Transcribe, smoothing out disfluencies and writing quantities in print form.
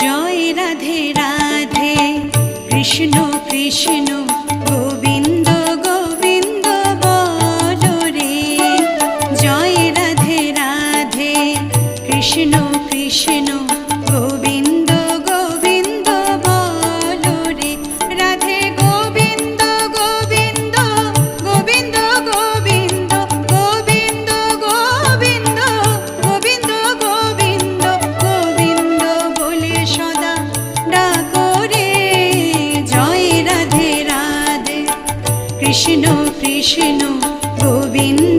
জয় রাধে রাধে কৃষ্ণ কৃষ্ণ গোবিন্দ গোবিন্দ বলো রে। জয় রাধে রাধে কৃষ্ণ কৃষ্ণ গোবিন্দ গোবিন্দ বলো রে। রাধে গোবিন্দ গোবিন্দ গোবিন্দ গোবিন্দ গোবিন্দ গোবিন্দ গোবিন্দ গোবিন্দ গোবিন্দ বলে সদা ডাকো রে। জয় রাধে রাধে কৃষ্ণ কৃষ্ণ গোবিন্দ